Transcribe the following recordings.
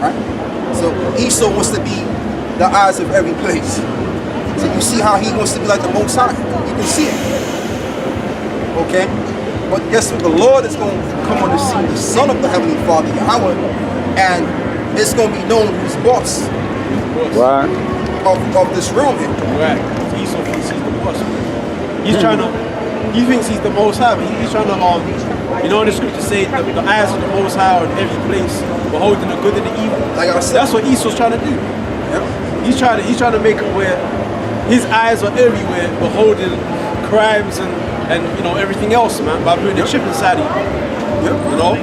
right? So Esau wants to be the eyes of every place. So you see how he wants to be like the Most High. You can see it. Okay? But guess what? The Lord is going to come on the scene, the Son of the Heavenly Father, Yahweh, and it's going to be known who's boss. Right. Of this realm here. Right. Esau thinks he's the boss. He's trying to, he thinks he's the Most High, but he's trying to, you know, in the scripture say the eyes of the Most High are in every place, beholding the good and the evil. Like I said, that's what Esau's trying to do. Yep. He's trying to make it where his eyes are everywhere, beholding crimes and you know everything else, man, by putting the chip inside of you. Yep. You know?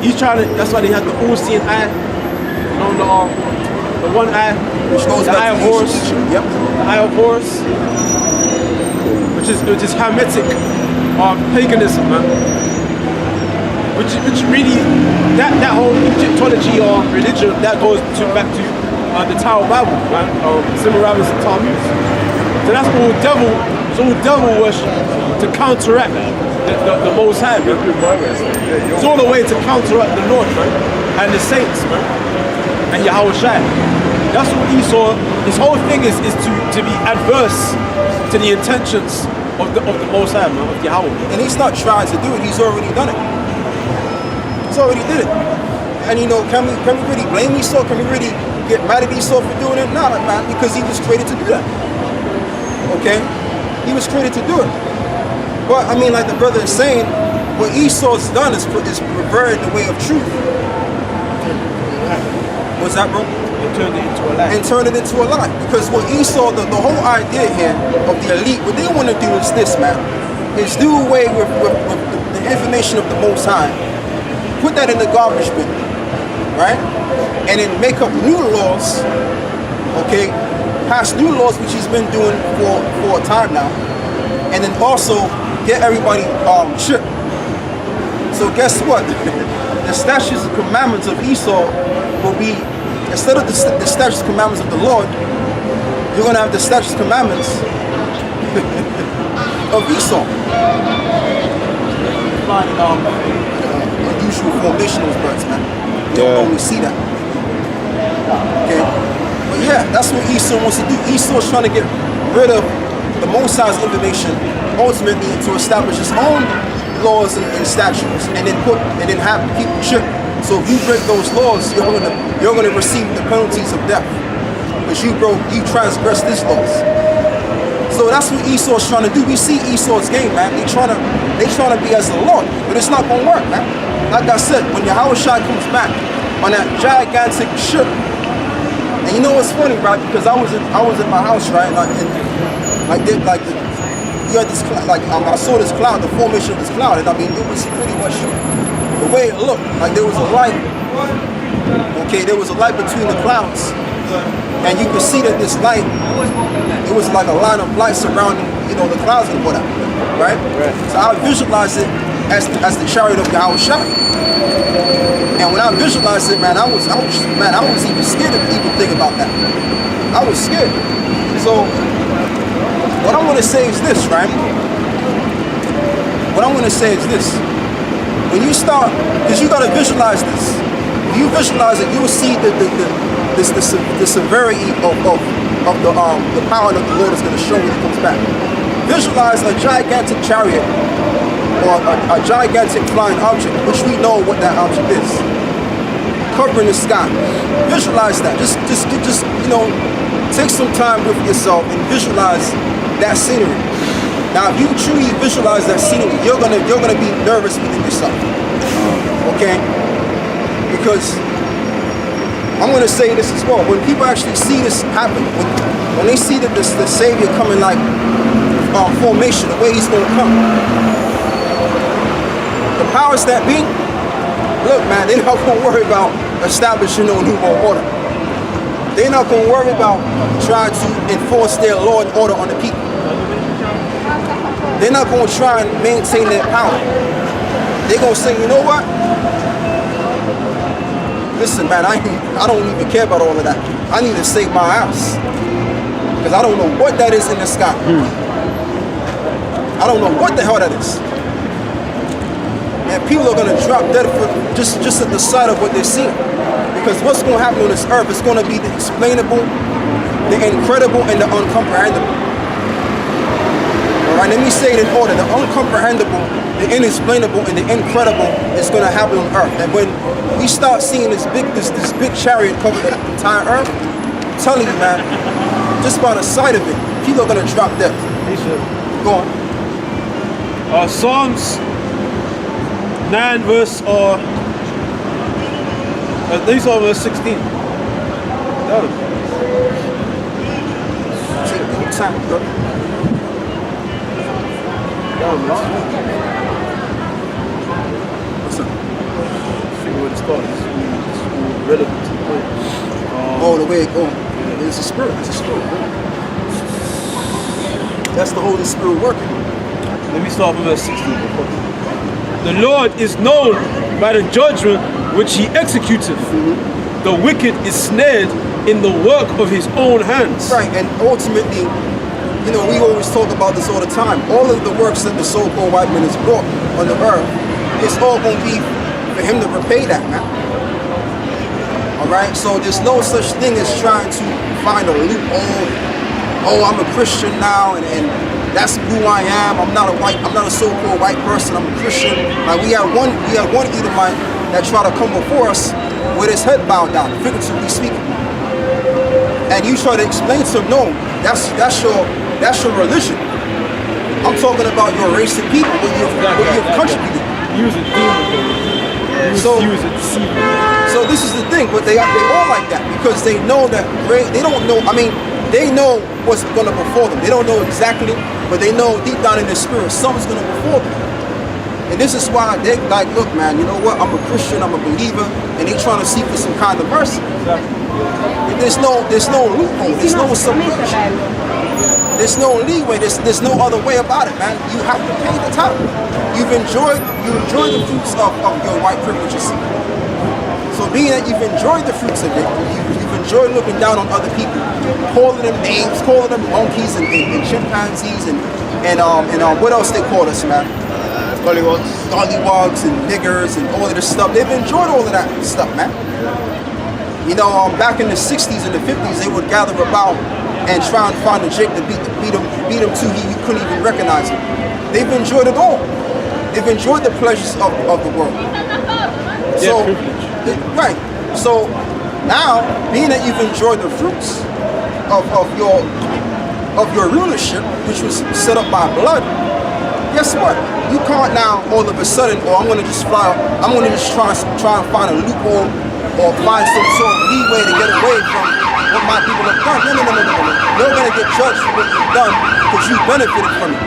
He's trying to, that's why they have the all-seeing eye, you know, the one eye, which goes the eye of Horus. Yep. The eye of Horus, which is Hermetic paganism, man. Which really, that whole Egyptology or religion, that goes back to the Tower Bible, man. Semiramis and Tammuz. So that's all devil. It's all devil worship to counteract the Most High, man. It's all the way to counteract the Lord, man, and the saints, man, and Yahawashi. That's what Esau. His whole thing is to be adverse to the intentions of the Most High, man, of Yahweh. And he's not trying to do it. He's already done it. He's already did it. And you know, can we really blame Esau? Can we really get mad at Esau for doing it? No, man, because he was created to do that. Okay? He was created to do it. But I mean, like the brother is saying, what Esau's done is perverted the way of truth. What's that, bro? And turned it into a lie. And turned it into a lie. Because what Esau, the whole idea here of the elite, what they want to do is this, man, is do away with the information of the Most High, put that in the garbage bin, right? And then make up new laws, okay? Pass new laws, which he's been doing for a time now. And then also get everybody tripped. So guess what? The statutes and commandments of Esau will be, instead of the statutes and commandments of the Lord, you're going to have the statutes and commandments of Esau. Find unusual formation of those birds, man. You don't normally see that. Okay? But yeah, that's what Esau wants to do. Esau's trying to get rid of the Most High's information, ultimately to establish his own laws and statutes, and then have people tripped. So if you break those laws, you're gonna receive the penalties of death, because you transgressed these laws. So that's what Esau's trying to do. We see Esau's game, man. They trying to be as the Lord, but it's not gonna work, man. Like I said, when Yahawashi comes back on that gigantic ship, and you know what's funny, right? Because I was in my house, right? You had this cloud, I saw this cloud, the formation of this cloud, and I mean, it was pretty much the way it looked. Like there was a light. Okay, there was a light between the clouds, and you could see that this light, it was like a line of light surrounding, you know, the clouds and whatever, right? So I visualized it as the chariot of Yahawashi. And when I visualized it, man, I was even scared to even think about that. I was scared. So what I'm gonna say is this, right? What I'm gonna say is this. When you start, because you gotta visualize this. If you visualize it, you will see the severity of the power that the Lord is gonna show when he comes back. Visualize a gigantic chariot or a gigantic flying object, which we know what that object is, covering the sky. Visualize that. Just you know, take some time with yourself and visualize that scenery. Now, if you truly visualize that scenery, you're gonna be nervous within yourself. Okay? Because I'm gonna say this as well. When people actually see this happen, when they see that the Savior coming like formation, the way he's gonna come, the powers that be, look, man, they're not gonna worry about establishing no new world order. They're not gonna worry about trying to enforce their law and order on the people. They're not gonna try and maintain their power. They're gonna say, you know what? Listen, man, I don't even care about all of that. I need to save my house. Because I don't know what that is in the sky. I don't know what the hell that is. And people are gonna drop dead for just at the sight of what they're seeing. Because what's going to happen on this earth is going to be the explainable, the incredible, and the uncomprehendable. All right, let me say it in order. The uncomprehendable, the inexplainable, and the incredible is going to happen on earth. And when we start seeing this big chariot cover the entire earth, I'm telling you, man, just by the sight of it, people are going to drop dead. Go on. Psalms 9 verse these are verse 16. Take your time, brother. What's up? I think where it starts. It's all relevant to the point. Oh, the way it goes. It's a spirit. It's a spirit. That's the Holy Spirit working. Let me start from verse 16. The Lord is known by the judgment which he executeth. The wicked is snared in the work of his own hands. Right, and ultimately, you know, we always talk about this all the time. All of the works that the so-called white man has brought on the earth, it's all going to be for him to repay that, man. All right, so there's no such thing as trying to find a loophole. Oh, I'm a Christian now, and that's who I am. I'm not a so-called white person. I'm a Christian. Like we had one Edomite that tried to come before us with his head bowed down, figuratively speaking. And you try to explain to him, no, that's your religion. I'm talking about your race of people, what you've contributed. Use it, demon. Use it, deceive. So this is the thing, but they all like that because they know that they don't know. I mean, they know what's going to befall them. They don't know exactly, but they know deep down in their spirit something's going to befall them. And this is why they like, look, man, you know what? I'm a Christian, I'm a believer, and they trying to seek for some kind of mercy. And there's no loophole, there's no submission, there's no leeway, there's no other way about it, man. You have to pay the top. You enjoy the fruits of your white privilege. So being that you've enjoyed the fruits of it, you've enjoyed looking down on other people, calling them names, calling them monkeys and chimpanzees and what else they call us, man? Gollywogs and niggers and all of this stuff. They've enjoyed all of that stuff, man. You know, back in the 60s and the 50s, they would gather about and try and find a Jake to beat him to you couldn't even recognize him. They've enjoyed it all. They've enjoyed the pleasures of the world. So, right. So now, being that you've enjoyed the fruits of your rulership, which was set up by blood, guess what? You can't now all of a sudden, I'm going to just try and find a loophole or find some sort of leeway to get away from what my people have done. No. You're going to get judged for what you've done because you benefited from it.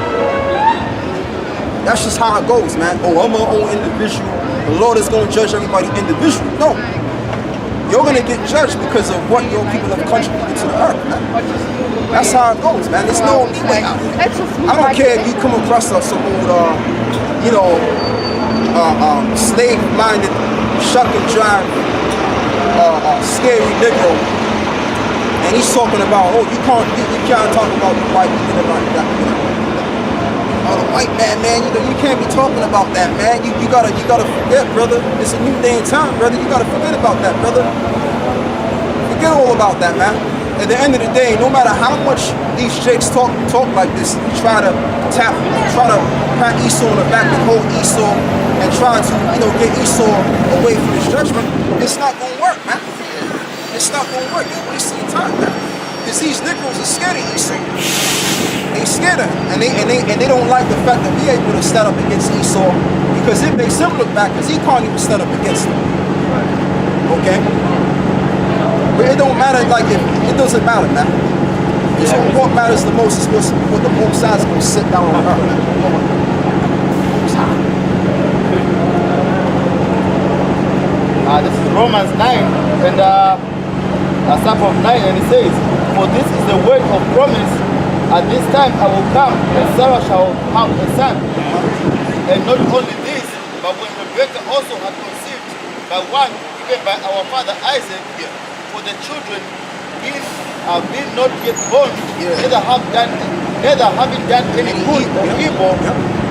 That's just how it goes, man. Oh, I'm my own individual. The Lord is going to judge everybody individually. No. You're going to get judged because of what your people have contributed to the earth, man. That's how it goes, man. There's no leeway out there. I don't care if you come across some old, slave-minded, shuck and drive, scary Negro, and he's talking about, oh, you can't talk about the white people like that. Oh, the white man, you can't be talking about that, man. You gotta forget, brother. It's a new day and time, brother. You gotta forget about that, brother. Forget all about that, man. At the end of the day, no matter how much these jakes talk like this, try to pat Esau on the back and hold Esau and try to, get Esau away from his judgment, it's not gonna work, man. It's not gonna work. You're wasting your time, man. Because these Negroes are scared of Esau. They scared of him, and they don't like the fact that we're able to stand up against Esau because it makes him look back because he can't even stand up against them. Okay? But it don't matter, it doesn't matter, man. So what matters the most is what the both sides are going to sit down on earth. This is Romans 9 and start from 9, and it says, for this is the word of promise, at this time I will come and Sarah shall have a son. And not only this, but when Rebekah also had conceived by one given by our father Isaac, for the children being not yet born, neither having done any good or evil,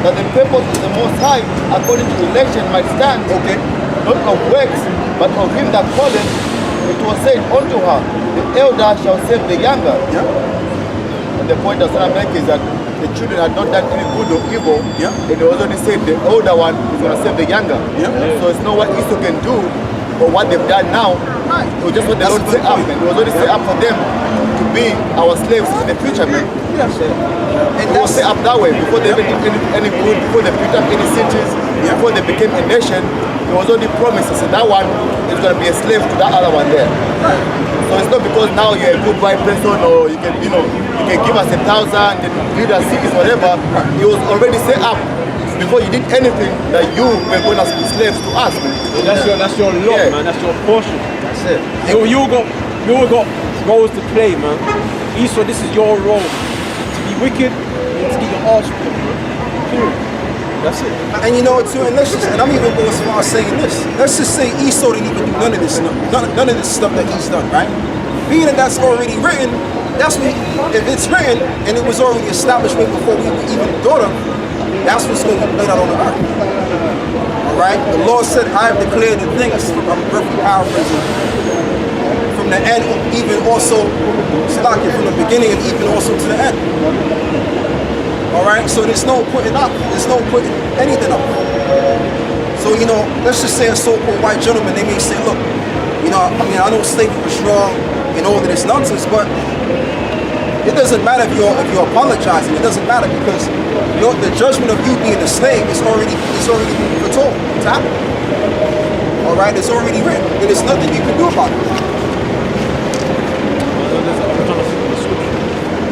that the purpose of the Most High according to election might stand, not of works, but of him that calleth, was said unto her, the elder shall save the younger. Yeah. And the point I was trying to make is that the children had not done any good or evil. Yeah. And they already said the older one is going to save the younger. Yeah. So it's not what Esau can do or what they've done now. Right. It was just what the That's Lord a set good up. point. And it was already set up for them to be our slaves in the future, man. Yes. And It was set up that way before they even did any good, before they picked up any cities, before they became a nation. There was already promises, and that one is going to be a slave to that other one there. So it's not because now you're a good white person or you can, you can give us 1,000 and build us cities, whatever. It was already set up before you did anything that you were going to be slaves to us, man. That's your lot, Yeah. man. That's your portion. That's it. You got roles to play, man. Esau, this is your role. To be wicked and to get your arse whipped, man. Period. That's it. And you know what too, and I'm even going as far as saying this. Let's just say Esau didn't even do none of this stuff. None of this stuff that he's done, right? Being that that's already written, that's what if it's written and it was already established way before we even thought of, that's what's going to be played out on the earth. Alright? The Lord said, I have declared the things from roughly paraphrasing. From the end, even also from the beginning and even also to the end. Alright, so there's no putting up, there's no putting anything up. So, let's just say a so-called white gentleman, they may say, look, I know slavery was wrong and all of this nonsense, but it doesn't matter if you're apologizing, it doesn't matter because the judgment of you being a slave is already foretold to happen. Alright, it's already written, and there's nothing you can do about it.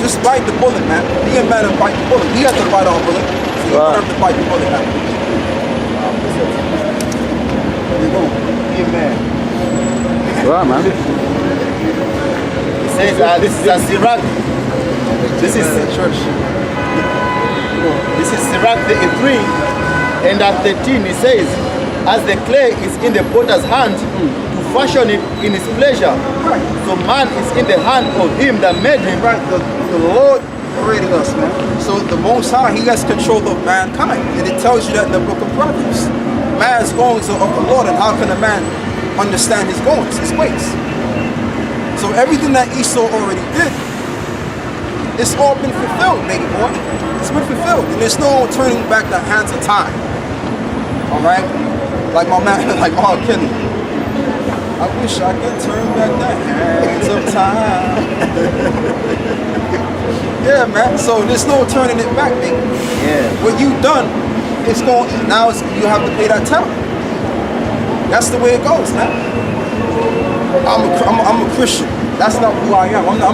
Just bite the bullet, man. Be a man and bite the bullet. He has to bite our bullet. So you don't have to bite the bullet now. There you go. Be a man. Right, man. It says this is a Sirach. This is church. This is Sirach 33 and at 13 it says, as the clay is in the potter's hand to fashion it in his pleasure, so man is in the hand of him that made him. Right, the Lord created us, man. So the Most High, He has control of mankind, and it tells you that in the book of Proverbs. Man's goings are of the Lord, and how can a man understand his goings, his ways? So everything that Esau already did, it's all been fulfilled, baby boy. It's been fulfilled, and there's no turning back the hands of time. All right, like my man, like R. Kelly. I wish I could turn back the hands of time. Yeah, man. So there's no turning it back, baby. Yeah. What you done, you have to pay that toll. That's the way it goes, man. I'm a Christian. That's not who I am. I'm not.